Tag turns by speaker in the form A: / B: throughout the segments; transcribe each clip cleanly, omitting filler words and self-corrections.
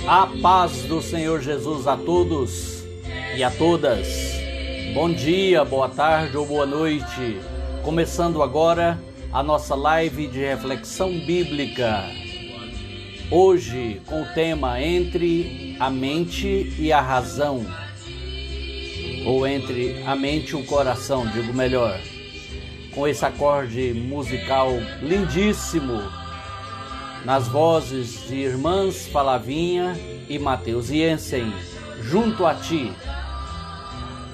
A: A paz do Senhor Jesus a todos e a todas. Bom dia, boa tarde ou boa noite. Começando agora a nossa live de reflexão bíblica. Hoje com o tema Entre a Mente e a Razão. Ou entre a mente e o coração, digo melhor. Com esse acorde musical lindíssimo, nas vozes de irmãs Falavinha e Mateus Jensen, junto a ti.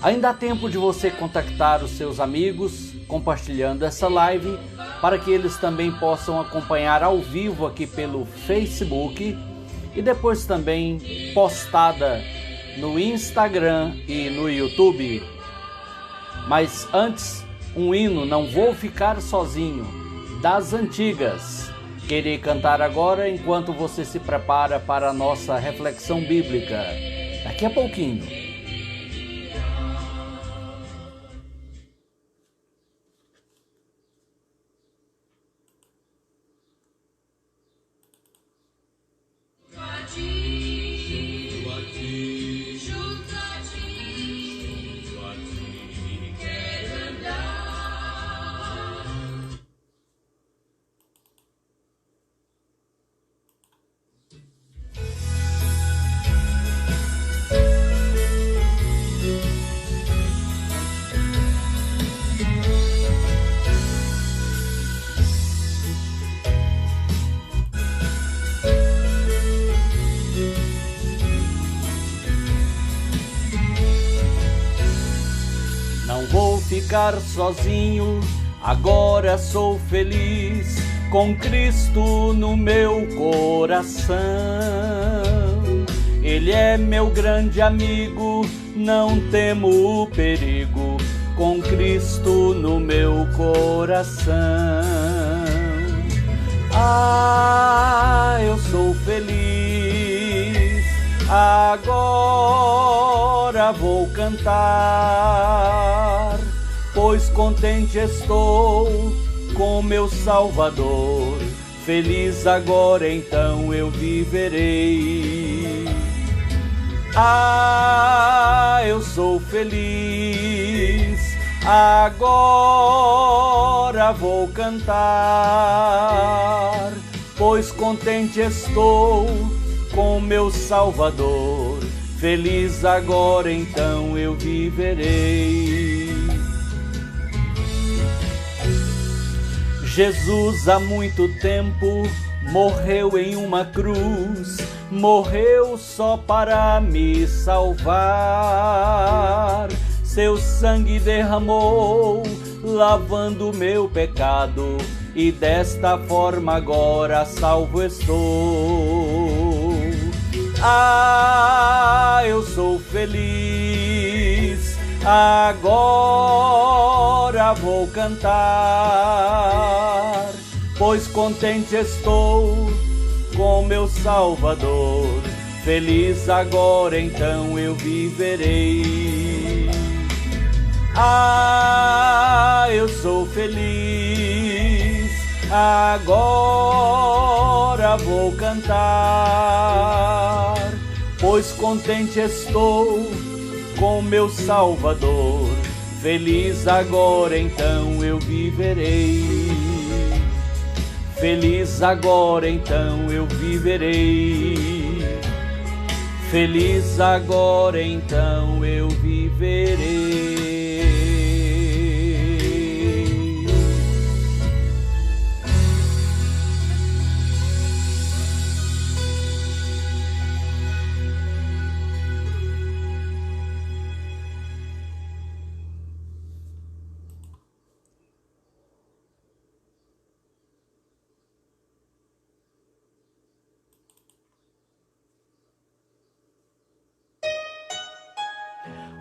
A: Ainda há tempo de você contactar os seus amigos, compartilhando essa live, para que eles também possam acompanhar ao vivo aqui pelo Facebook e depois também postada no Instagram e no YouTube. Mas antes, um hino, Não Vou Ficar Sozinho, das antigas. Querer cantar agora enquanto você se prepara para a nossa reflexão bíblica. Daqui a pouquinho. Não vou ficar sozinho, agora sou feliz, com Cristo no meu coração. Ele é meu grande amigo, não temo o perigo, com Cristo no meu coração. Eu sou feliz, agora vou cantar, pois contente estou com meu Salvador. Feliz agora então eu viverei. Eu sou feliz, agora vou cantar, pois contente estou com meu Salvador. Feliz agora então eu viverei. Jesus há muito tempo morreu em uma cruz, morreu só para me salvar. Seu sangue derramou, lavando meu pecado, e desta forma agora salvo estou. Eu sou feliz, agora vou cantar, pois contente estou com meu Salvador. Feliz agora então eu viverei. Eu sou feliz, agora vou cantar, pois contente estou com meu Salvador. Feliz agora então eu viverei. Feliz agora então eu viverei. Feliz agora então eu viverei.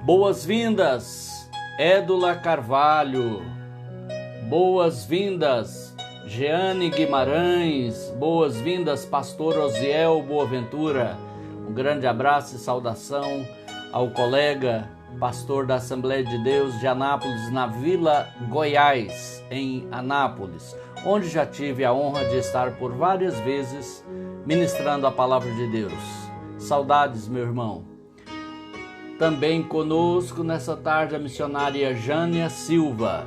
A: Boas-vindas, Édula Carvalho. Boas-vindas, Jeane Guimarães. Boas-vindas, Pastor Osiel Boaventura. Um grande abraço e saudação ao colega pastor da Assembleia de Deus de Anápolis, na Vila Goiás, em Anápolis, onde já tive a honra de estar por várias vezes ministrando a palavra de Deus. Saudades, meu irmão. Também conosco nessa tarde a missionária Jânia Silva.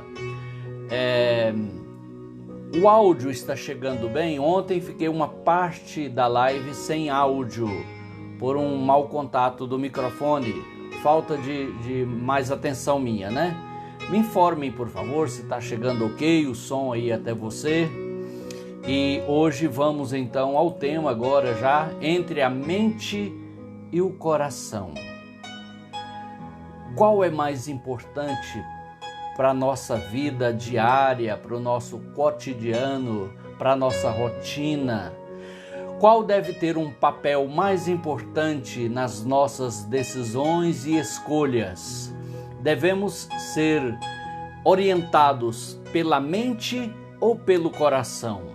A: O áudio está chegando bem. Ontem fiquei uma parte da live sem áudio por um mau contato do microfone, falta de mais atenção minha, né? Me informem, por favor, se está chegando ok o som aí até você. E hoje vamos então ao tema agora já, entre a mente e o coração. Qual é mais importante para a nossa vida diária, para o nosso cotidiano, para a nossa rotina? Qual deve ter um papel mais importante nas nossas decisões e escolhas? Devemos ser orientados pela mente ou pelo coração?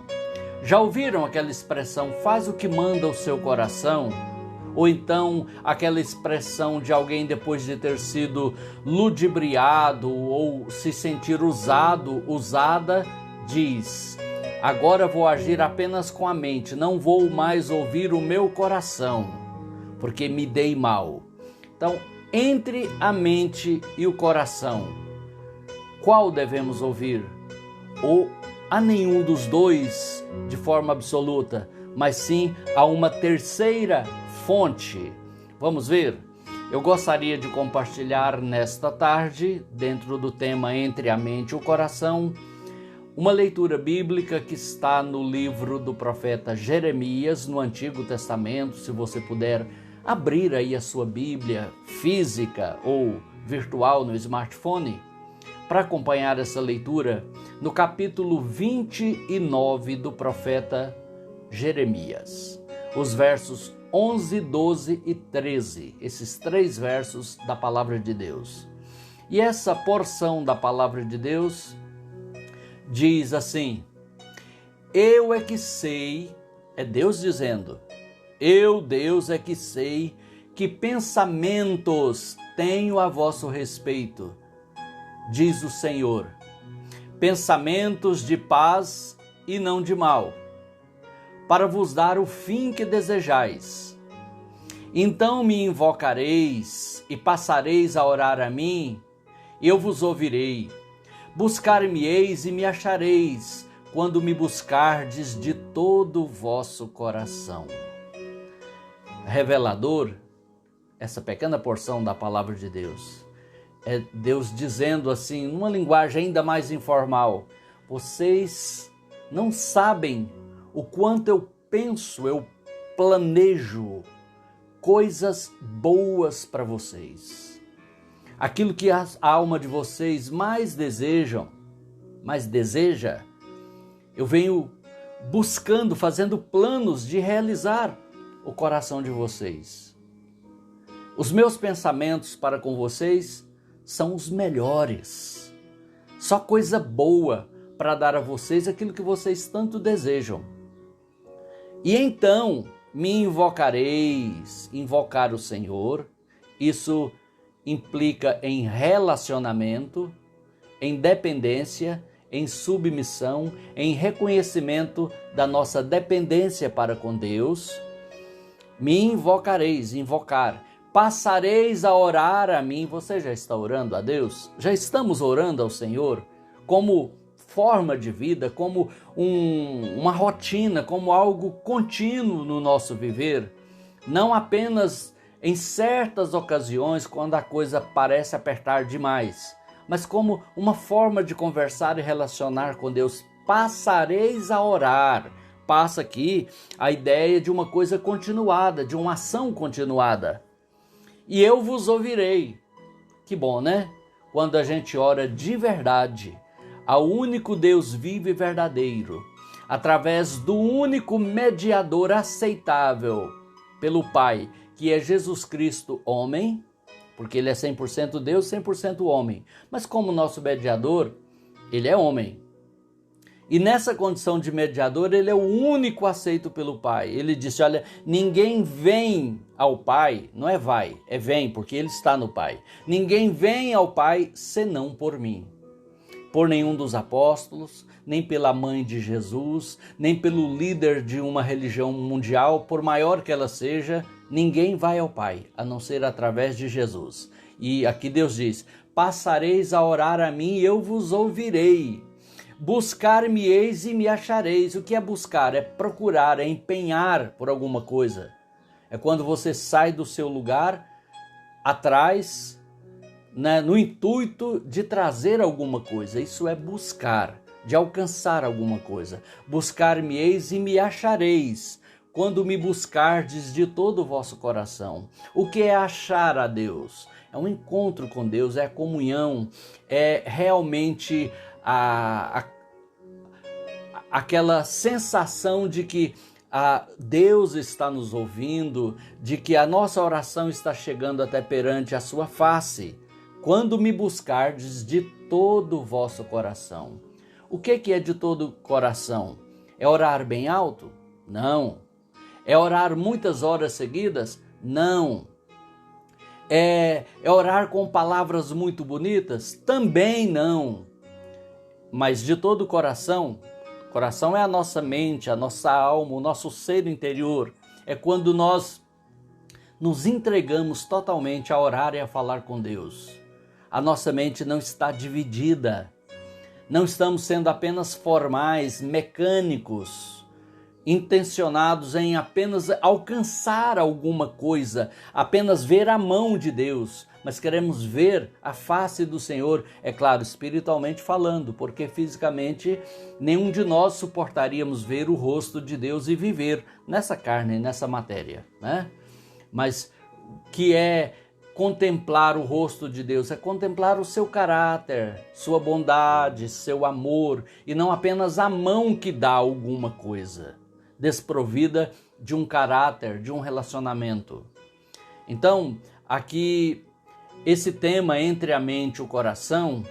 A: Já ouviram aquela expressão, faz o que manda o seu coração? Ou então aquela expressão de alguém depois de ter sido ludibriado ou se sentir usada, diz: agora vou agir apenas com a mente, não vou mais ouvir o meu coração, porque me dei mal. Então, entre a mente e o coração, qual devemos ouvir? Ou a nenhum dos dois de forma absoluta, mas sim a uma terceira fonte. Vamos ver? Eu gostaria de compartilhar nesta tarde, dentro do tema Entre a Mente e o Coração, uma leitura bíblica que está no livro do profeta Jeremias, no Antigo Testamento. Se você puder abrir aí a sua Bíblia física ou virtual no smartphone, para acompanhar essa leitura, no capítulo 29 do profeta Jeremias, os versos 11, 12 e 13, esses 3 versos da palavra de Deus. E essa porção da palavra de Deus diz assim: eu é que sei, é Deus dizendo, eu, Deus, é que sei que pensamentos tenho a vosso respeito, diz o Senhor, pensamentos de paz e não de mal, para vos dar o fim que desejais. Então me invocareis e passareis a orar a mim, e eu vos ouvirei. Buscar-me-eis e me achareis, quando me buscardes de todo o vosso coração. Revelador, essa pequena porção da palavra de Deus. É Deus dizendo assim, numa linguagem ainda mais informal: vocês não sabem o quanto eu penso, eu planejo coisas boas para vocês. Aquilo que a alma de vocês mais deseja, eu venho buscando, fazendo planos de realizar o coração de vocês. Os meus pensamentos para com vocês são os melhores. Só coisa boa para dar a vocês aquilo que vocês tanto desejam. E então me invocareis, invocar o Senhor, isso implica em relacionamento, em dependência, em submissão, em reconhecimento da nossa dependência para com Deus. Me invocareis, invocar, passareis a orar a mim. Você já está orando a Deus? Já estamos orando ao Senhor como forma de vida, como uma rotina, como algo contínuo no nosso viver, não apenas em certas ocasiões quando a coisa parece apertar demais, mas como uma forma de conversar e relacionar com Deus. Passareis a orar. Passa aqui a ideia de uma coisa continuada, de uma ação continuada. E eu vos ouvirei. Que bom, né? Quando a gente ora de verdade ao único Deus vivo e verdadeiro, através do único mediador aceitável pelo Pai, que é Jesus Cristo, homem, porque ele é 100% Deus, 100% homem. Mas como nosso mediador, ele é homem. E nessa condição de mediador, ele é o único aceito pelo Pai. Ele disse, olha, ninguém vem ao Pai, não é vai, é vem, porque ele está no Pai. Ninguém vem ao Pai senão por mim. Por nenhum dos apóstolos, nem pela mãe de Jesus, nem pelo líder de uma religião mundial, por maior que ela seja, Ninguém vai ao Pai, a não ser através de Jesus. E aqui Deus diz: passareis a orar a mim e eu vos ouvirei. Buscar-me-eis e me achareis. O que é buscar? É procurar, é empenhar por alguma coisa. É quando você sai do seu lugar atrás, né, no intuito de trazer alguma coisa. Isso é buscar, de alcançar alguma coisa. Buscar-me-eis e me achareis, quando me buscardes de todo o vosso coração. O que é achar a Deus? É um encontro com Deus, é a comunhão, é realmente aquela sensação de que Deus está nos ouvindo, de que a nossa oração está chegando até perante a sua face. Quando me buscardes de todo o vosso coração. O que é de todo o coração? É orar bem alto? Não. É orar muitas horas seguidas? Não. É orar com palavras muito bonitas? Também não. Mas de todo o coração, coração é a nossa mente, a nossa alma, o nosso ser interior. É quando nós nos entregamos totalmente a orar e a falar com Deus. A nossa mente não está dividida. Não estamos sendo apenas formais, mecânicos, intencionados em apenas alcançar alguma coisa, apenas ver a mão de Deus, mas queremos ver a face do Senhor, é claro, espiritualmente falando, porque fisicamente nenhum de nós suportaríamos ver o rosto de Deus e viver nessa carne, nessa matéria, né? Mas que é contemplar o rosto de Deus, é contemplar o seu caráter, sua bondade, seu amor, e não apenas a mão que dá alguma coisa, desprovida de um caráter, de um relacionamento. Então, aqui, esse tema entre a mente e o coração,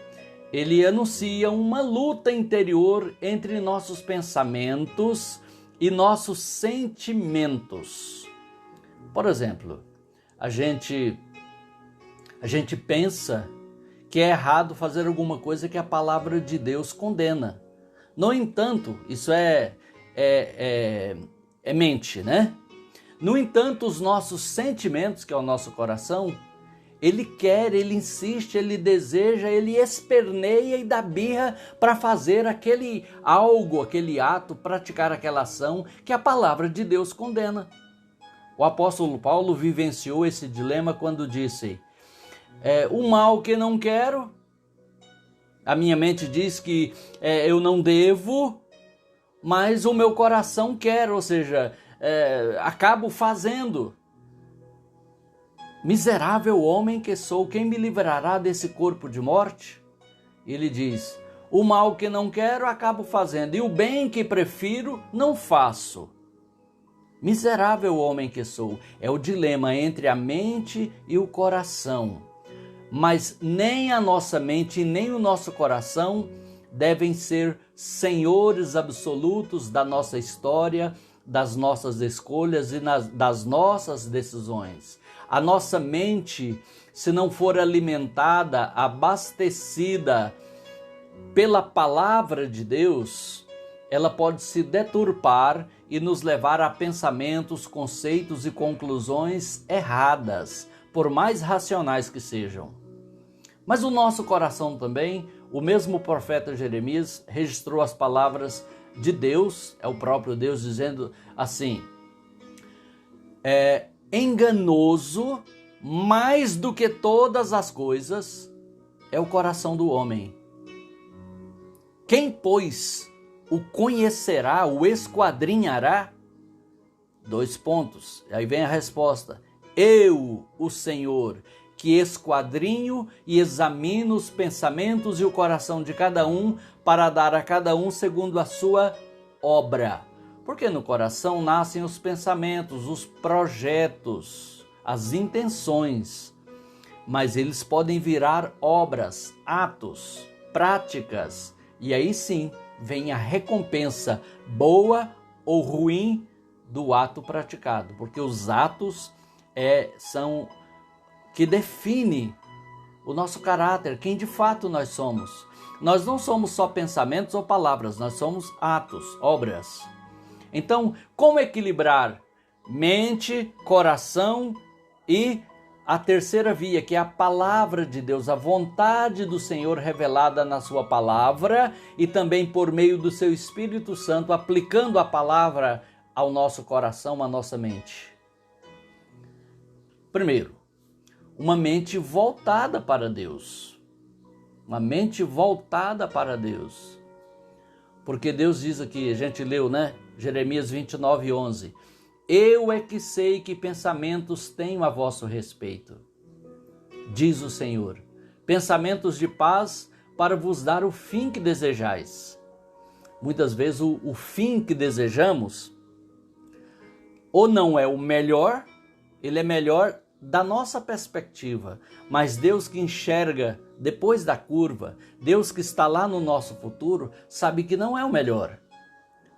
A: ele anuncia uma luta interior entre nossos pensamentos e nossos sentimentos. Por exemplo, a gente pensa que é errado fazer alguma coisa que a palavra de Deus condena. No entanto, isso é mente, né? No entanto, os nossos sentimentos, que é o nosso coração, ele quer, ele insiste, ele deseja, ele esperneia e dá birra para fazer aquele algo, aquele ato, praticar aquela ação que a palavra de Deus condena. O apóstolo Paulo vivenciou esse dilema quando disse: o mal que não quero, a minha mente diz que eu não devo, mas o meu coração quer, ou seja, acabo fazendo. Miserável homem que sou, quem me livrará desse corpo de morte? Ele diz: o mal que não quero, acabo fazendo, e o bem que prefiro, não faço. Miserável homem que sou, é o dilema entre a mente e o coração. Mas nem a nossa mente nem o nosso coração devem ser senhores absolutos da nossa história, das nossas escolhas e das nossas decisões. A nossa mente, se não for alimentada, abastecida pela palavra de Deus, ela pode se deturpar e nos levar a pensamentos, conceitos e conclusões erradas, por mais racionais que sejam. Mas o nosso coração também, o mesmo profeta Jeremias registrou as palavras de Deus, é o próprio Deus dizendo assim: enganoso mais do que todas as coisas é o coração do homem. Quem, pois, o conhecerá, o esquadrinhará? 2 pontos. Aí vem a resposta: eu, o Senhor, que esquadrinho e examino os pensamentos e o coração de cada um, para dar a cada um segundo a sua obra. Porque no coração nascem os pensamentos, os projetos, as intenções, mas eles podem virar obras, atos, práticas, e aí sim vem a recompensa, boa ou ruim, do ato praticado, porque os atos são que definem o nosso caráter, quem de fato nós somos. Nós não somos só pensamentos ou palavras, nós somos atos, obras. Então, como equilibrar mente, coração e a terceira via, que é a palavra de Deus, a vontade do Senhor revelada na sua palavra e também por meio do seu Espírito Santo, aplicando a palavra ao nosso coração, à nossa mente. Primeiro, uma mente voltada para Deus. Uma mente voltada para Deus. Porque Deus diz aqui, a gente leu, né? Jeremias 29:11. Eu é que sei que pensamentos tenho a vosso respeito, diz o Senhor, pensamentos de paz para vos dar o fim que desejais. Muitas vezes o fim que desejamos ou não é o melhor, ele é melhor da nossa perspectiva, mas Deus que enxerga depois da curva, Deus que está lá no nosso futuro, sabe que não é o melhor.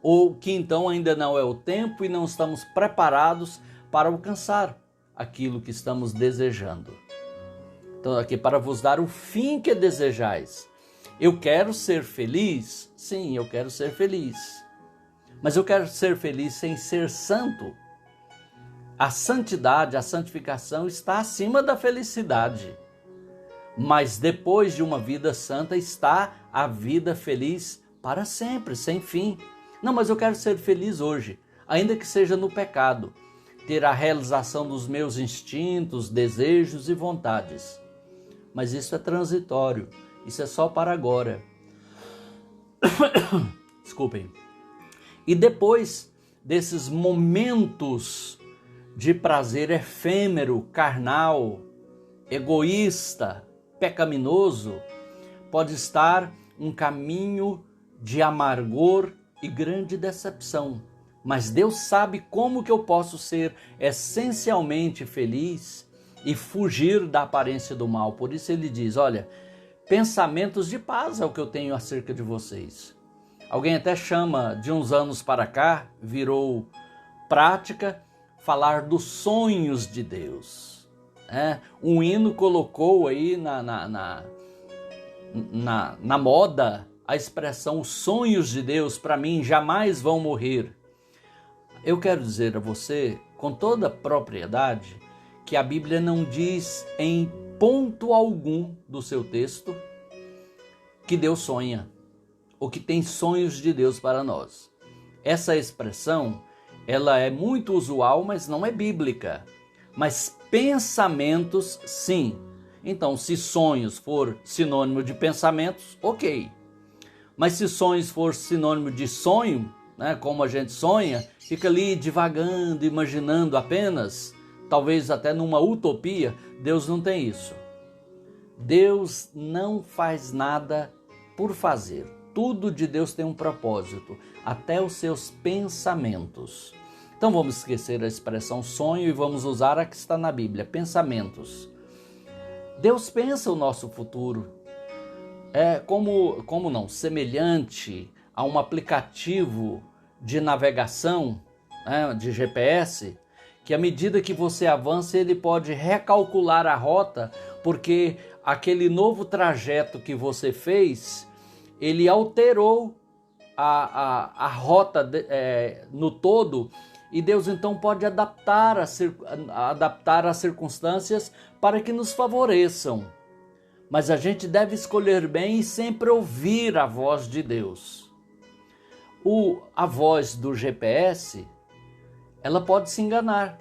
A: Ou que então ainda não é o tempo e não estamos preparados para alcançar aquilo que estamos desejando. Então aqui, para vos dar o fim que desejais. Eu quero ser feliz? Sim, eu quero ser feliz. Mas eu quero ser feliz sem ser santo. A santidade, a santificação está acima da felicidade. Mas depois de uma vida santa está a vida feliz para sempre, sem fim. Não, mas eu quero ser feliz hoje, ainda que seja no pecado, ter a realização dos meus instintos, desejos e vontades. Mas isso é transitório, isso é só para agora. Desculpem. E depois desses momentos de prazer efêmero, carnal, egoísta, pecaminoso, pode estar um caminho de amargor e grande decepção. Mas Deus sabe como que eu posso ser essencialmente feliz e fugir da aparência do mal. Por isso ele diz, olha, pensamentos de paz é o que eu tenho acerca de vocês. Alguém até chama, de uns anos para cá, virou prática, falar dos sonhos de Deus. Um hino colocou aí na moda a expressão, os sonhos de Deus para mim jamais vão morrer. Eu quero dizer a você, com toda propriedade, que a Bíblia não diz em ponto algum do seu texto que Deus sonha, ou que tem sonhos de Deus para nós. Essa expressão, ela é muito usual, mas não é bíblica. Mas pensamentos, sim. Então, se sonhos for sinônimo de pensamentos, ok. Mas se sonhos for sinônimo de sonho, né, como a gente sonha, fica ali divagando, imaginando apenas, talvez até numa utopia, Deus não tem isso. Deus não faz nada por fazer. Tudo de Deus tem um propósito, até os seus pensamentos. Então vamos esquecer a expressão sonho e vamos usar a que está na Bíblia, pensamentos. Deus pensa o nosso futuro. É como não, semelhante a um aplicativo de navegação, de GPS, que à medida que você avança, ele pode recalcular a rota, porque aquele novo trajeto que você fez, ele alterou a rota no todo, e Deus então pode adaptar as circunstâncias para que nos favoreçam. Mas a gente deve escolher bem e sempre ouvir a voz de Deus. A voz do GPS, ela pode se enganar,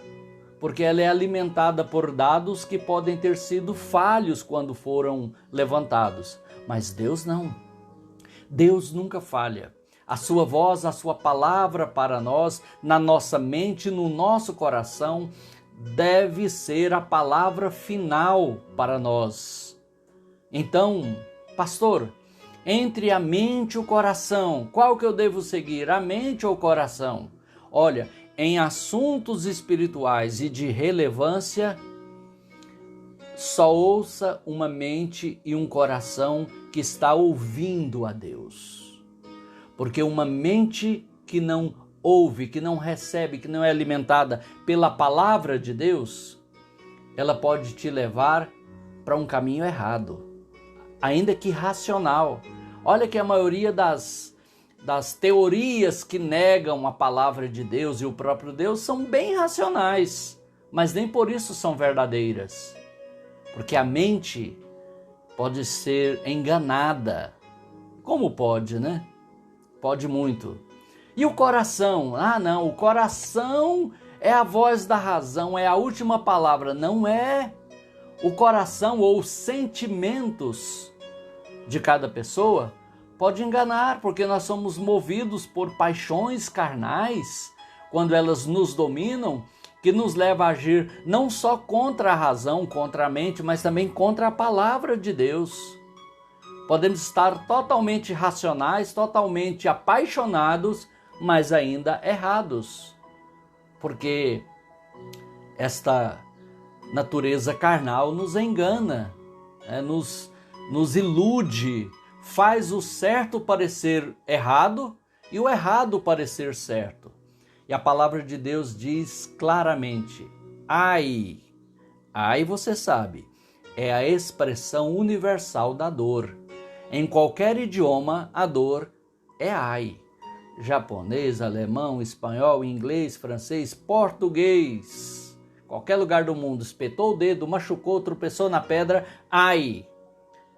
A: porque ela é alimentada por dados que podem ter sido falhos quando foram levantados. Mas Deus não. Deus nunca falha. A sua voz, a sua palavra para nós, na nossa mente, no nosso coração, deve ser a palavra final para nós. Então, pastor, entre a mente e o coração, qual que eu devo seguir, a mente ou o coração? Olha, em assuntos espirituais e de relevância, só ouça uma mente e um coração que está ouvindo a Deus. Porque uma mente que não ouve, que não recebe, que não é alimentada pela palavra de Deus, ela pode te levar para um caminho errado, ainda que racional. Olha que a maioria das das teorias que negam a palavra de Deus e o próprio Deus são bem racionais, mas nem por isso são verdadeiras. Porque a mente pode ser enganada. Como pode, né? Pode muito. E o coração? Ah, não, o coração é a voz da razão, é a última palavra. Não é. O coração ou os sentimentos de cada pessoa pode enganar, porque nós somos movidos por paixões carnais, quando elas nos dominam, que nos leva a agir não só contra a razão, contra a mente, mas também contra a palavra de Deus. Podemos estar totalmente racionais, totalmente apaixonados, mas ainda errados, porque esta natureza carnal nos engana, nos ilude, faz o certo parecer errado e o errado parecer certo. E a palavra de Deus diz claramente, ai, você sabe, é a expressão universal da dor. Em qualquer idioma, a dor é ai. Japonês, alemão, espanhol, inglês, francês, português. Qualquer lugar do mundo, espetou o dedo, machucou, tropeçou na pedra, ai.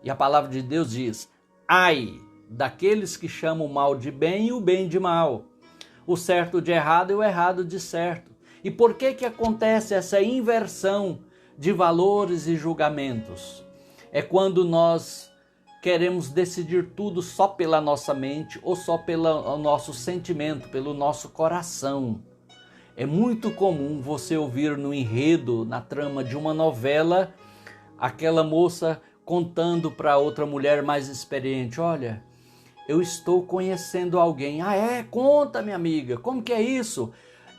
A: E a palavra de Deus diz, ai, daqueles que chamam o mal de bem e o bem de mal. O certo de errado e o errado de certo. E por que acontece essa inversão de valores e julgamentos? É quando nós queremos decidir tudo só pela nossa mente ou só pelo nosso sentimento, pelo nosso coração. É muito comum você ouvir no enredo, na trama de uma novela, aquela moça contando para outra mulher mais experiente, olha, eu estou conhecendo alguém. Ah, é? Conta, minha amiga, como que é isso?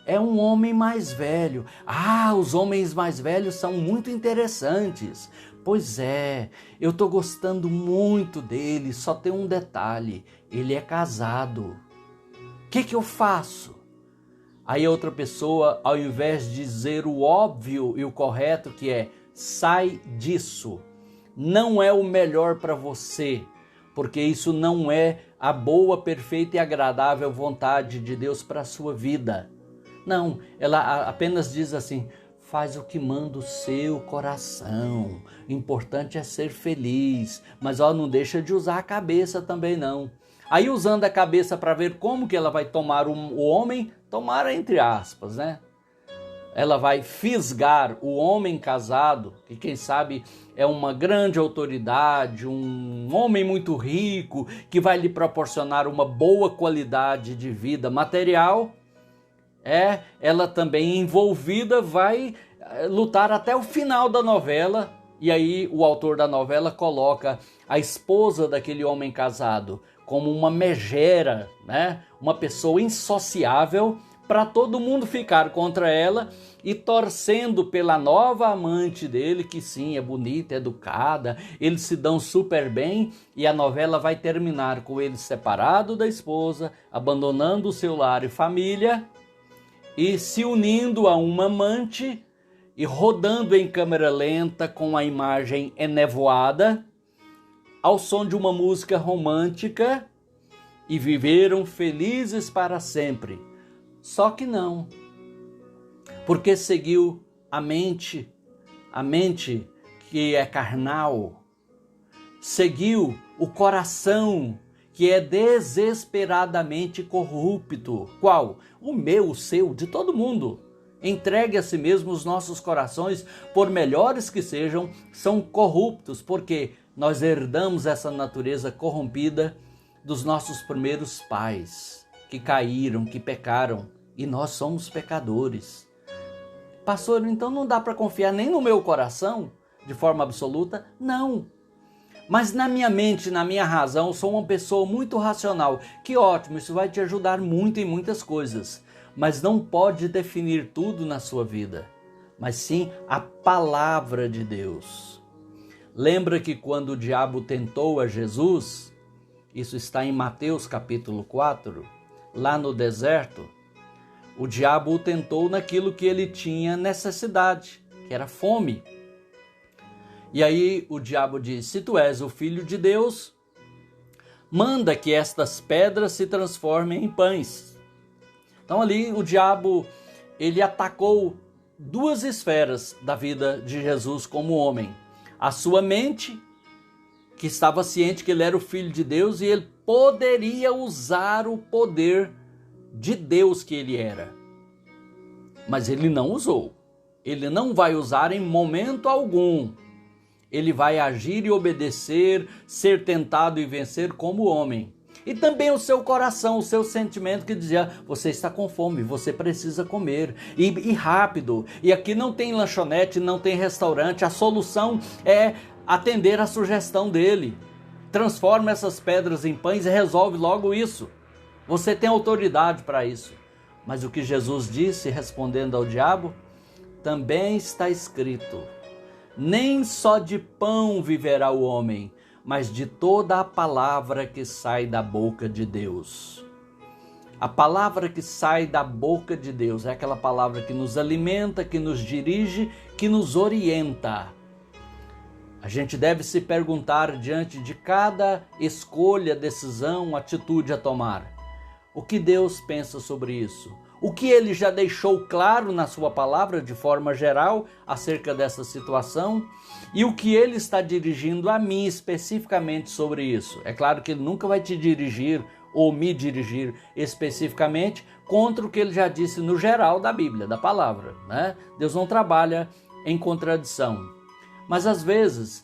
A: É um homem mais velho. Ah, os homens mais velhos são muito interessantes. Pois é, eu estou gostando muito dele, só tem um detalhe, ele é casado. O que eu faço? Aí a outra pessoa, ao invés de dizer o óbvio e o correto, que é, sai disso, não é o melhor para você, porque isso não é a boa, perfeita e agradável vontade de Deus para a sua vida. Não, ela apenas diz assim, faz o que manda o seu coração, o importante é ser feliz, mas não deixa de usar a cabeça também não. Aí usando a cabeça para ver como que ela vai tomar o homem, tomar entre aspas, né? Ela vai fisgar o homem casado, que quem sabe é uma grande autoridade, um homem muito rico, que vai lhe proporcionar uma boa qualidade de vida material. Ela também envolvida vai lutar até o final da novela, e aí o autor da novela coloca a esposa daquele homem casado como uma megera, né? Uma pessoa insociável, para todo mundo ficar contra ela e torcendo pela nova amante dele, que sim, é bonita, é educada, eles se dão super bem, e a novela vai terminar com ele separado da esposa, abandonando o seu lar e família, e se unindo a uma amante e rodando em câmera lenta com a imagem enevoada, ao som de uma música romântica, e viveram felizes para sempre. Só que não, porque seguiu a mente que é carnal, seguiu o coração que é desesperadamente corrupto. Qual? O meu, o seu, de todo mundo. Entregue a si mesmo os nossos corações, por melhores que sejam, são corruptos, porque nós herdamos essa natureza corrompida dos nossos primeiros pais, que caíram, que pecaram, e nós somos pecadores. Pastor, então não dá para confiar nem no meu coração, de forma absoluta? Não. Mas na minha mente, na minha razão, eu sou uma pessoa muito racional. Que ótimo, isso vai te ajudar muito em muitas coisas. Mas não pode definir tudo na sua vida, mas sim a palavra de Deus. Lembra que quando o diabo tentou a Jesus, isso está em Mateus capítulo 4, lá no deserto, o diabo o tentou naquilo que ele tinha necessidade, que era fome. E aí o diabo disse, se tu és o filho de Deus, manda que estas pedras se transformem em pães. Então ali o diabo, ele atacou duas esferas da vida de Jesus como homem. A sua mente, que estava ciente que ele era o Filho de Deus e ele poderia usar o poder de Deus que ele era. Mas ele não usou. Ele não vai usar em momento algum. Ele vai agir e obedecer, ser tentado e vencer como homem. E também o seu coração, o seu sentimento que dizia, você está com fome, você precisa comer, e rápido. E aqui não tem lanchonete, não tem restaurante, a solução é atender a sugestão dele. Transforma essas pedras em pães e resolve logo isso. Você tem autoridade para isso. Mas o que Jesus disse, respondendo ao diabo, também está escrito, nem só de pão viverá o homem, mas de toda a palavra que sai da boca de Deus. A palavra que sai da boca de Deus é aquela palavra que nos alimenta, que nos dirige, que nos orienta. A gente deve se perguntar diante de cada escolha, decisão, atitude a tomar. O que Deus pensa sobre isso? O que Ele já deixou claro na sua palavra de forma geral acerca dessa situação? E o que Ele está dirigindo a mim especificamente sobre isso? É claro que Ele nunca vai te dirigir ou me dirigir especificamente contra o que Ele já disse no geral da Bíblia, da palavra, né? Deus não trabalha em contradição. Mas às vezes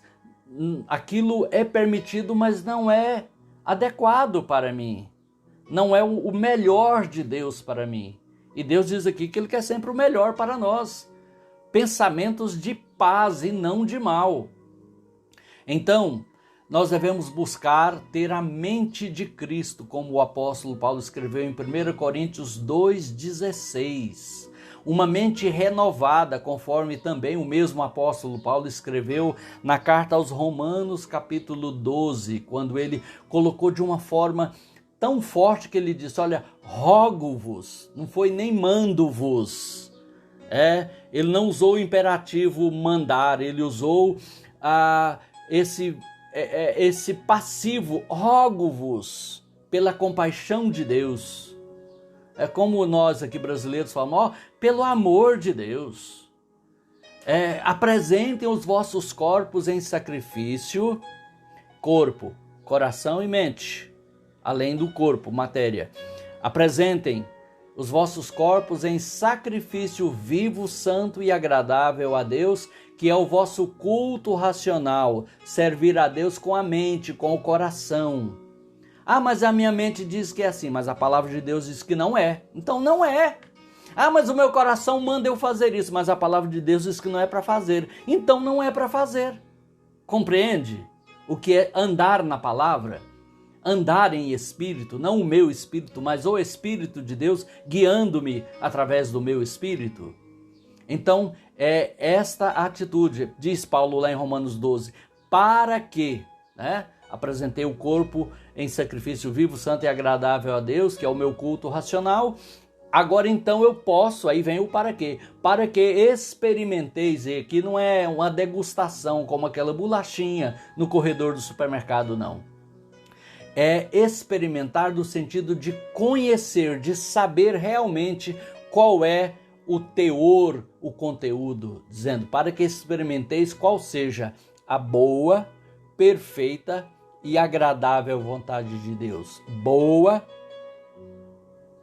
A: aquilo é permitido, mas não é adequado para mim. Não é o melhor de Deus para mim. E Deus diz aqui que Ele quer sempre o melhor para nós. Pensamentos de paz e não de mal. Então, nós devemos buscar ter a mente de Cristo, como o apóstolo Paulo escreveu em 1 Coríntios 2,16. Uma mente renovada, conforme também o mesmo apóstolo Paulo escreveu na carta aos Romanos, capítulo 12, quando ele colocou de uma forma tão forte que ele disse, olha, rogo-vos, não foi nem mando-vos. Ele não usou o imperativo mandar, ele usou esse passivo, rogo-vos, pela compaixão de Deus. É como nós aqui brasileiros falamos, pelo amor de Deus. Apresentem os vossos corpos em sacrifício, corpo, coração e mente. Além do corpo, matéria. Apresentem os vossos corpos em sacrifício vivo, santo e agradável a Deus, que é o vosso culto racional, servir a Deus com a mente, com o coração. Mas a minha mente diz que é assim, mas a palavra de Deus diz que não é. Então não é. Mas o meu coração manda eu fazer isso, mas a palavra de Deus diz que não é para fazer. Então não é para fazer. Compreende o que é andar na palavra? Andar em espírito, não o meu espírito, mas o Espírito de Deus guiando-me através do meu espírito. Então, é esta atitude, diz Paulo lá em Romanos 12, para que, apresentei o corpo em sacrifício vivo, santo e agradável a Deus, que é o meu culto racional. Agora então eu posso, aí vem o para quê? Para que experimenteis, e aqui não é uma degustação como aquela bolachinha no corredor do supermercado, não. É experimentar no sentido de conhecer, de saber realmente qual é o teor, o conteúdo, dizendo, para que experimenteis qual seja a boa, perfeita e agradável vontade de Deus. Boa,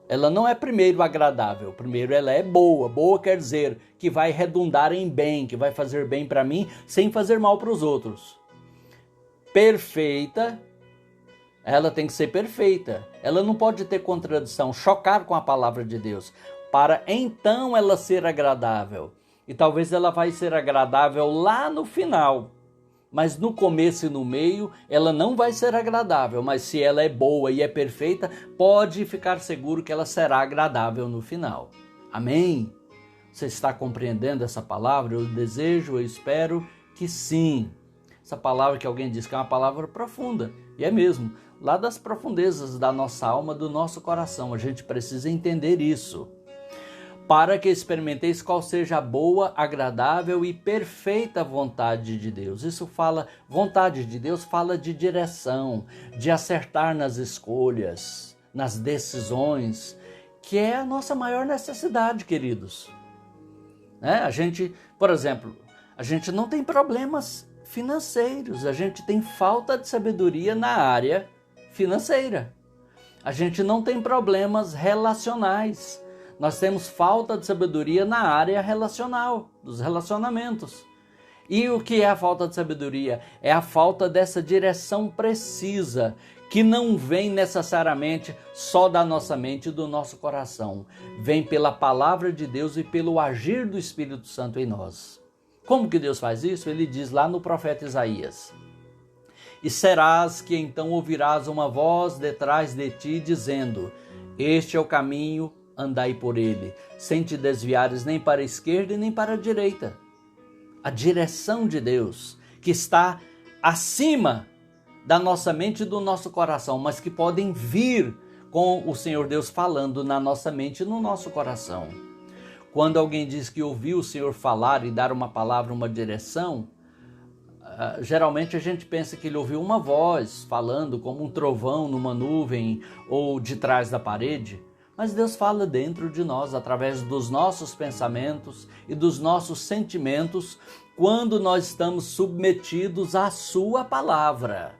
A: ela não é primeiro agradável, primeiro ela é boa. Boa quer dizer que vai redundar em bem, que vai fazer bem para mim, sem fazer mal para os outros. Perfeita, ela tem que ser perfeita. Ela não pode ter contradição, chocar com a palavra de Deus, para então ela ser agradável. E talvez ela vai ser agradável lá no final, mas no começo e no meio ela não vai ser agradável. Mas se ela é boa e é perfeita, pode ficar seguro que ela será agradável no final. Amém? Você está compreendendo essa palavra? Eu desejo, eu espero que sim. Essa palavra que alguém diz que é uma palavra profunda, e é mesmo, lá das profundezas da nossa alma, do nosso coração, a gente precisa entender isso. para que experimenteis qual seja a boa, agradável e perfeita vontade de Deus. Isso fala, vontade de Deus fala de direção, de acertar nas escolhas, nas decisões, que é a nossa maior necessidade, queridos. A gente, por exemplo, a gente não tem problemas financeiros, a gente tem falta de sabedoria na área financeira. A gente não tem problemas relacionais. Nós temos falta de sabedoria na área relacional, dos relacionamentos. E o que é a falta de sabedoria? É a falta dessa direção precisa, que não vem necessariamente só da nossa mente e do nosso coração. Vem pela palavra de Deus e pelo agir do Espírito Santo em nós. Como que Deus faz isso? Ele diz lá no profeta Isaías: e serás que então ouvirás uma voz detrás de ti dizendo, este é o caminho, andai por ele, sem te desviares nem para a esquerda e nem para a direita. A direção de Deus, que está acima da nossa mente e do nosso coração, mas que podem vir com o Senhor Deus falando na nossa mente e no nosso coração. Quando alguém diz que ouviu o Senhor falar e dar uma palavra, uma direção, geralmente a gente pensa que ele ouviu uma voz falando como um trovão numa nuvem ou de trás da parede, mas Deus fala dentro de nós através dos nossos pensamentos e dos nossos sentimentos quando nós estamos submetidos à sua palavra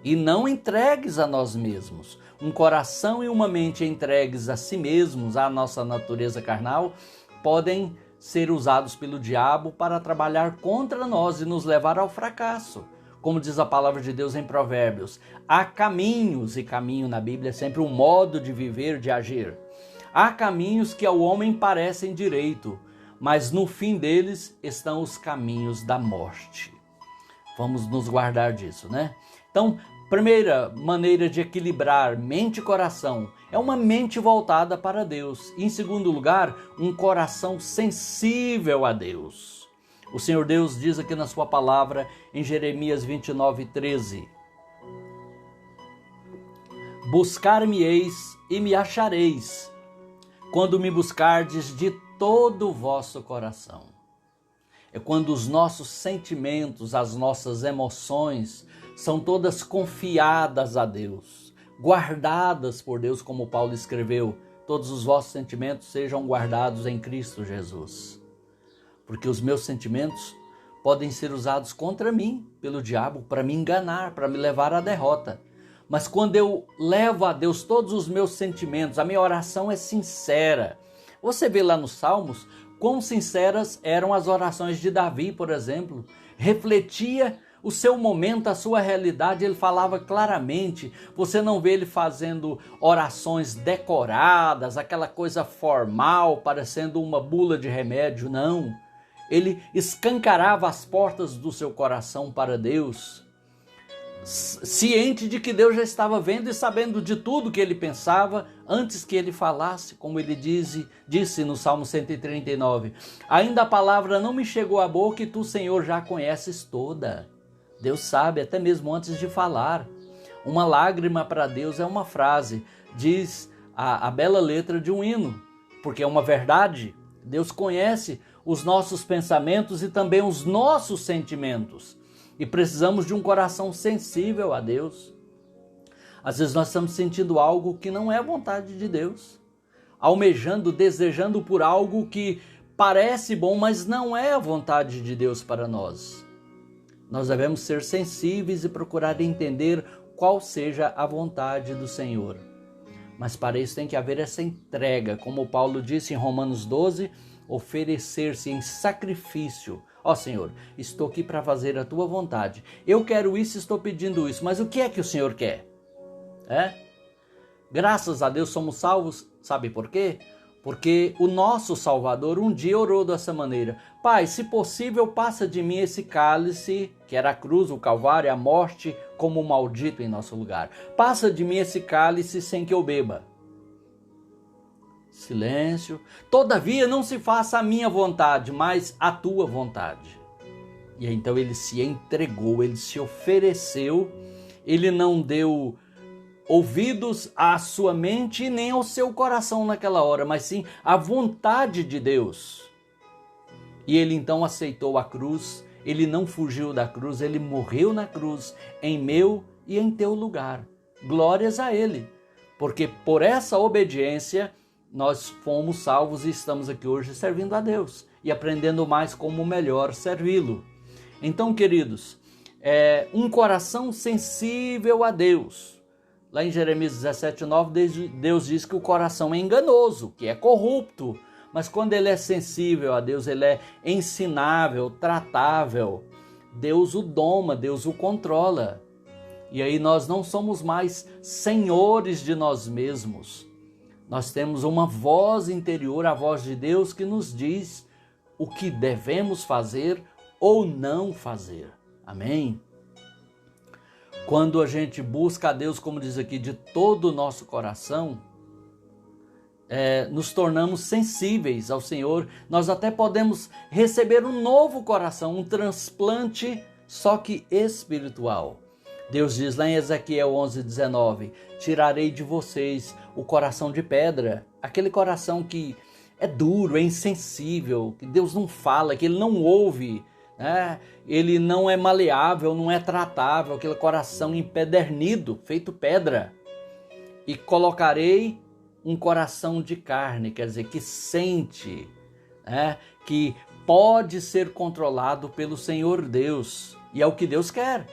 A: e não entregues a nós mesmos. Um coração e uma mente entregues a si mesmos, à nossa natureza carnal, podem ser usados pelo diabo para trabalhar contra nós e nos levar ao fracasso. Como diz a palavra de Deus em Provérbios, há caminhos, e caminho na Bíblia é sempre um modo de viver, de agir. Há caminhos que ao homem parecem direito, mas no fim deles estão os caminhos da morte. Vamos nos guardar disso, né? Então, primeira maneira de equilibrar mente e coração é uma mente voltada para Deus. E, em segundo lugar, um coração sensível a Deus. O Senhor Deus diz aqui na sua palavra, em Jeremias 29:13, buscar-me-eis e me achareis, quando me buscardes de todo o vosso coração. É quando os nossos sentimentos, as nossas emoções são todas confiadas a Deus, guardadas por Deus, como Paulo escreveu, todos os vossos sentimentos sejam guardados em Cristo Jesus. Porque os meus sentimentos podem ser usados contra mim, pelo diabo, para me enganar, para me levar à derrota. Mas quando eu levo a Deus todos os meus sentimentos, a minha oração é sincera. Você vê lá nos Salmos, quão sinceras eram as orações de Davi, por exemplo. Refletia o seu momento, a sua realidade, ele falava claramente. Você não vê ele fazendo orações decoradas, aquela coisa formal, parecendo uma bula de remédio, não. Ele escancarava as portas do seu coração para Deus, ciente de que Deus já estava vendo e sabendo de tudo que ele pensava antes que ele falasse, como ele disse no Salmo 139. Ainda a palavra não me chegou à boca e tu, Senhor, já a conheces toda. Deus sabe até mesmo antes de falar. Uma lágrima para Deus é uma frase, diz a bela letra de um hino, porque é uma verdade. Deus conhece os nossos pensamentos e também os nossos sentimentos. E precisamos de um coração sensível a Deus. Às vezes nós estamos sentindo algo que não é a vontade de Deus. Almejando, desejando por algo que parece bom, mas não é a vontade de Deus para nós. Nós devemos ser sensíveis e procurar entender qual seja a vontade do Senhor. Mas para isso tem que haver essa entrega, como Paulo disse em Romanos 12, oferecer-se em sacrifício. Ó Senhor, estou aqui para fazer a tua vontade. Eu quero isso, estou pedindo isso, mas o que é que o Senhor quer? Graças a Deus somos salvos, sabe por quê? Porque o nosso Salvador um dia orou dessa maneira: Pai, se possível, passa de mim esse cálice, que era a cruz, o Calvário, a morte, como maldito em nosso lugar. Passa de mim esse cálice sem que eu beba. Silêncio. Todavia não se faça a minha vontade, mas a tua vontade. E então ele se entregou, ele se ofereceu, ele não deu ouvidos à sua mente e nem ao seu coração naquela hora, mas sim à vontade de Deus. E ele então aceitou a cruz, ele não fugiu da cruz, ele morreu na cruz em meu e em teu lugar. Glórias a ele, porque por essa obediência nós fomos salvos e estamos aqui hoje servindo a Deus e aprendendo mais como melhor servi-lo. Então, queridos, um coração sensível a Deus. Lá em Jeremias 17:9, Deus diz que o coração é enganoso, que é corrupto, mas quando ele é sensível a Deus, ele é ensinável, tratável. Deus o doma, Deus o controla. E aí nós não somos mais senhores de nós mesmos. Nós temos uma voz interior, a voz de Deus, que nos diz o que devemos fazer ou não fazer. Amém? Quando a gente busca a Deus, como diz aqui, de todo o nosso coração, nos tornamos sensíveis ao Senhor. Nós até podemos receber um novo coração, um transplante, só que espiritual. Deus diz lá em Ezequiel 11:19, tirarei de vocês o coração de pedra, aquele coração que é duro, é insensível, que Deus não fala, que Ele não ouve, né? Ele não é maleável, não é tratável, aquele coração empedernido, feito pedra. E colocarei um coração de carne, quer dizer, que sente, né? Que pode ser controlado pelo Senhor Deus. E é o que Deus quer.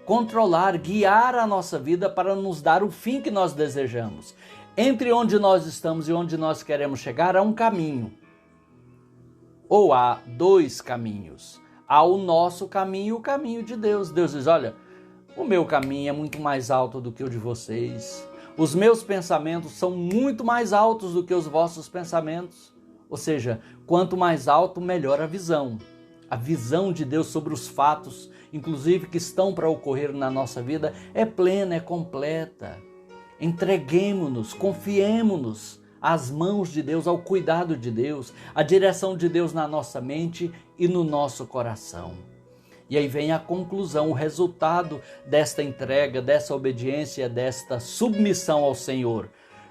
A: Controlar, guiar a nossa vida para nos dar o fim que nós desejamos. Entre onde nós estamos e onde nós queremos chegar, há um caminho. Ou há dois caminhos. Há o nosso caminho e o caminho de Deus. Deus diz, olha, o meu caminho é muito mais alto do que o de vocês. Os meus pensamentos são muito mais altos do que os vossos pensamentos. Ou seja, quanto mais alto, melhor a visão. A visão de Deus sobre os fatos, inclusive que estão para ocorrer na nossa vida, é plena, é completa. Entreguemo-nos, confiemo-nos às mãos de Deus, ao cuidado de Deus, à direção de Deus na nossa mente e no nosso coração. E aí vem a conclusão, o resultado desta entrega, dessa obediência, desta submissão ao Senhor.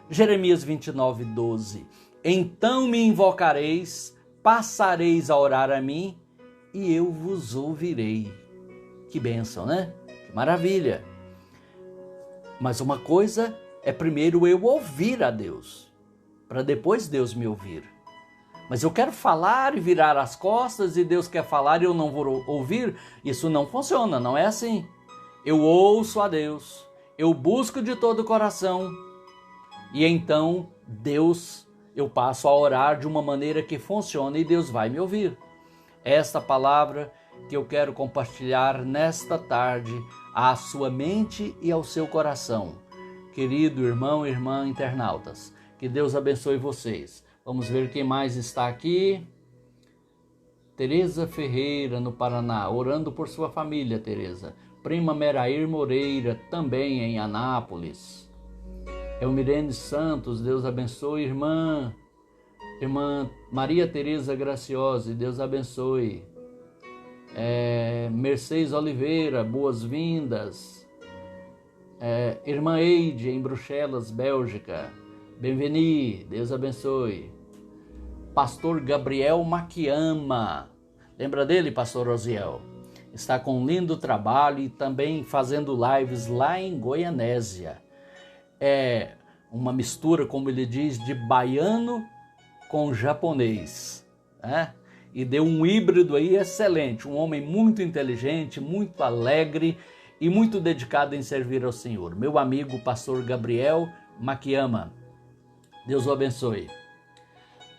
A: Jeremias 29:12. Então me invocareis, passareis a orar a mim, e eu vos ouvirei. Que bênção, né? Que maravilha! Mas uma coisa é primeiro eu ouvir a Deus, para depois Deus me ouvir. Mas eu quero falar e virar as costas e Deus quer falar e eu não vou ouvir? Isso não funciona, não é assim. Eu ouço a Deus, eu busco de todo o coração e então eu passo a orar de uma maneira que funcione e Deus vai me ouvir. Esta palavra que eu quero compartilhar nesta tarde à sua mente e ao seu coração. Querido irmão e irmã internautas, que Deus abençoe vocês. Vamos ver quem mais está aqui. Tereza Ferreira, no Paraná, orando por sua família, Tereza. Prima Merair Moreira, também em Anápolis. Elmirene Santos, Deus abençoe, irmã. Irmã Maria Tereza Graciosa, Deus abençoe. Mercedes Oliveira, boas-vindas. Irmã Eide, em Bruxelas, Bélgica. Bem-vindo, Deus abençoe. Pastor Gabriel Maquiama, lembra dele, pastor Osiel? Está com um lindo trabalho e também fazendo lives lá em Goianésia. É uma mistura, como ele diz, de baiano com japonês, né? E deu um híbrido aí excelente, um homem muito inteligente, muito alegre e muito dedicado em servir ao Senhor. Meu amigo, pastor Gabriel Maquiama, Deus o abençoe.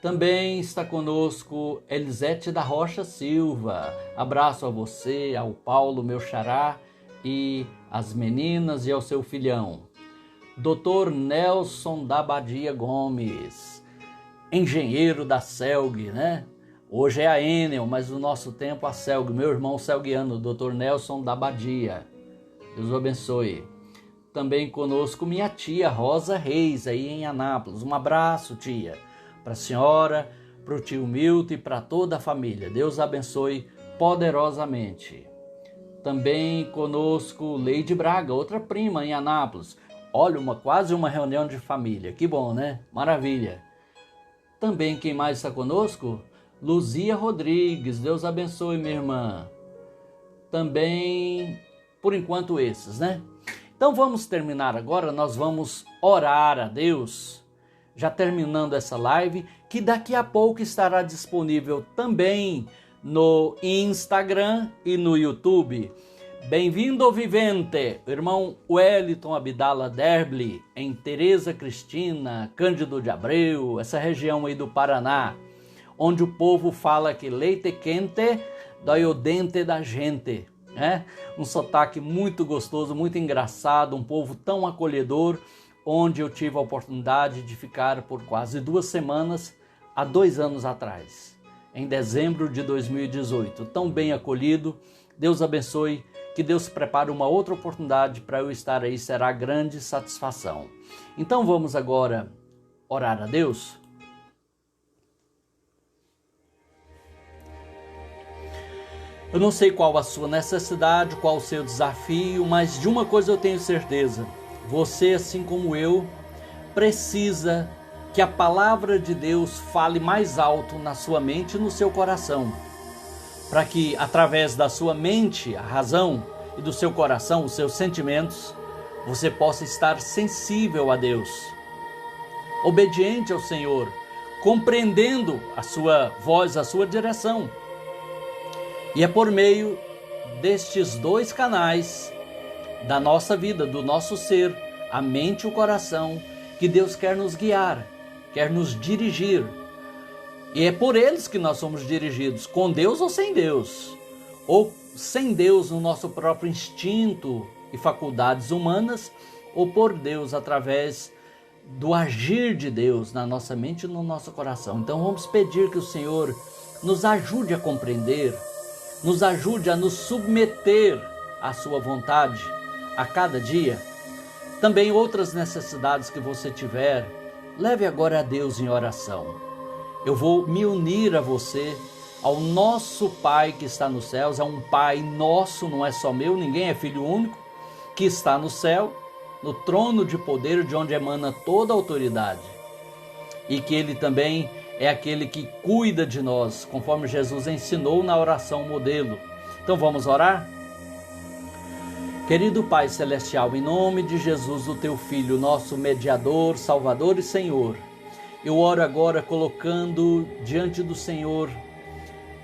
A: Também está conosco Elisete da Rocha Silva. Abraço a você, ao Paulo, meu xará, e as meninas e ao seu filhão. Dr. Nelson da Badia Gomes, engenheiro da Celg, né? Hoje é a Enel, mas no nosso tempo a Celg, meu irmão celguiano, Dr. Nelson da Badia. Deus o abençoe. Também conosco minha tia Rosa Reis, aí em Anápolis. Um abraço, tia, para a senhora, para o tio Milton e para toda a família. Deus abençoe poderosamente. Também conosco Leide Braga, outra prima em Anápolis. Olha, quase uma reunião de família. Que bom, né? Maravilha. Também quem mais está conosco? Luzia Rodrigues. Deus abençoe, minha irmã. Também, por enquanto, esses, né? Então vamos terminar agora. Nós vamos orar a Deus, já terminando essa live, que daqui a pouco estará disponível também no Instagram e no YouTube. Bem-vindo, vivente, irmão Wellington Abdala Derbli, em Tereza Cristina, Cândido de Abreu, essa região aí do Paraná, onde o povo fala que leite quente dói o dente da gente, né? Um sotaque muito gostoso, muito engraçado, um povo tão acolhedor, onde eu tive a oportunidade de ficar por quase 2 semanas, há 2 anos atrás, em dezembro de 2018, tão bem acolhido. Deus abençoe, que Deus prepare uma outra oportunidade para eu estar aí, será grande satisfação. Então vamos agora orar a Deus. Eu não sei qual a sua necessidade, qual o seu desafio, mas de uma coisa eu tenho certeza: você, assim como eu, precisa que a palavra de Deus fale mais alto na sua mente e no seu coração, para que através da sua mente, a razão, e do seu coração, os seus sentimentos, você possa estar sensível a Deus, obediente ao Senhor, compreendendo a sua voz, a sua direção. E é por meio destes 2 canais da nossa vida, do nosso ser, a mente e o coração, que Deus quer nos guiar, quer nos dirigir. E é por eles que nós somos dirigidos, com Deus ou sem Deus, ou sem Deus no nosso próprio instinto e faculdades humanas, ou por Deus através do agir de Deus na nossa mente e no nosso coração. Então vamos pedir que o Senhor nos ajude a compreender, nos ajude a nos submeter à sua vontade a cada dia. Também outras necessidades que você tiver, leve agora a Deus em oração. Eu vou me unir a você, ao nosso Pai que está nos céus. É um Pai nosso, não é só meu, ninguém é filho único, que está no céu, no trono de poder, de onde emana toda a autoridade. E que Ele também é aquele que cuida de nós, conforme Jesus ensinou na oração modelo. Então vamos orar? Querido Pai Celestial, em nome de Jesus, o Teu Filho, nosso mediador, Salvador e Senhor, eu oro agora colocando diante do Senhor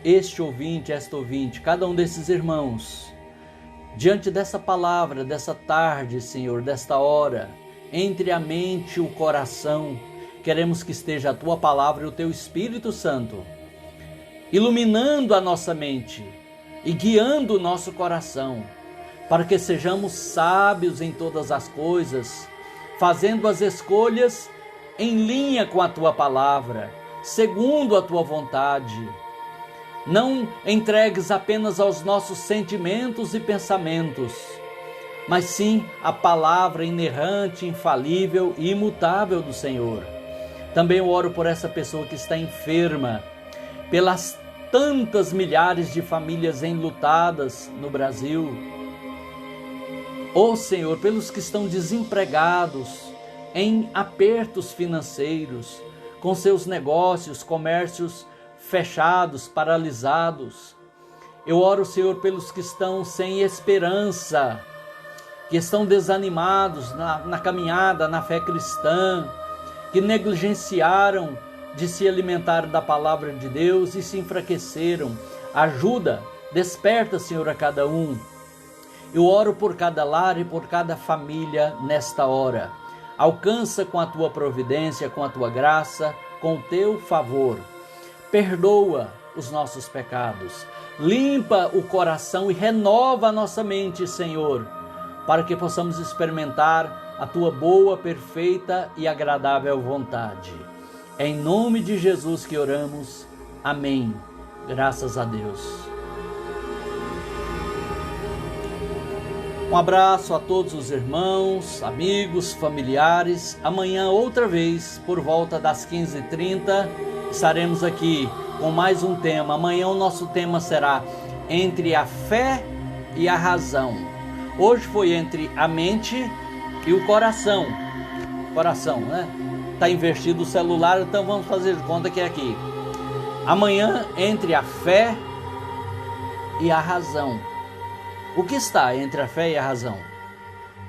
A: este ouvinte, esta ouvinte, cada um desses irmãos, diante dessa palavra, dessa tarde, Senhor, desta hora, entre a mente e o coração, queremos que esteja a Tua palavra e o Teu Espírito Santo, iluminando a nossa mente e guiando o nosso coração, para que sejamos sábios em todas as coisas, fazendo as escolhas em linha com a Tua palavra, segundo a Tua vontade. Não entregues apenas aos nossos sentimentos e pensamentos, mas sim a palavra inerrante, infalível e imutável do Senhor. Também eu oro por essa pessoa que está enferma, pelas tantas milhares de famílias enlutadas no Brasil. Ó Senhor, pelos que estão desempregados, em apertos financeiros, com seus negócios, comércios fechados, paralisados. Eu oro, Senhor, pelos que estão sem esperança, que estão desanimados na caminhada, na fé cristã, que negligenciaram de se alimentar da palavra de Deus e se enfraqueceram. Ajuda, desperta, Senhor, a cada um. Eu oro por cada lar e por cada família nesta hora. Alcança com a Tua providência, com a Tua graça, com o Teu favor. Perdoa os nossos pecados, limpa o coração e renova a nossa mente, Senhor, para que possamos experimentar a Tua boa, perfeita e agradável vontade. É em nome de Jesus que oramos. Amém. Graças a Deus. Um abraço a todos os irmãos, amigos, familiares. Amanhã, outra vez, por volta das 15h30, estaremos aqui com mais um tema. Amanhã o nosso tema será entre a fé e a razão. Hoje foi entre a mente, E o coração, né? Está invertido o celular, então vamos fazer de conta que é aqui. Amanhã, entre a fé e a razão. O que está entre a fé e a razão?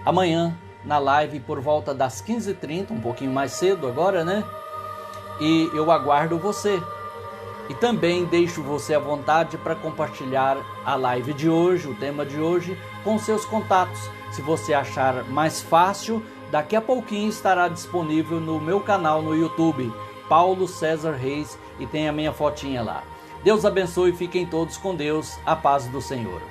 A: Amanhã, na live, por volta das 15h30, um pouquinho mais cedo agora, né? E eu aguardo você. E também deixo você à vontade para compartilhar a live de hoje, o tema de hoje, com seus contatos. Se você achar mais fácil, daqui a pouquinho estará disponível no meu canal no YouTube, Paulo César Reis, e tem a minha fotinha lá. Deus abençoe e fiquem todos com Deus, a paz do Senhor.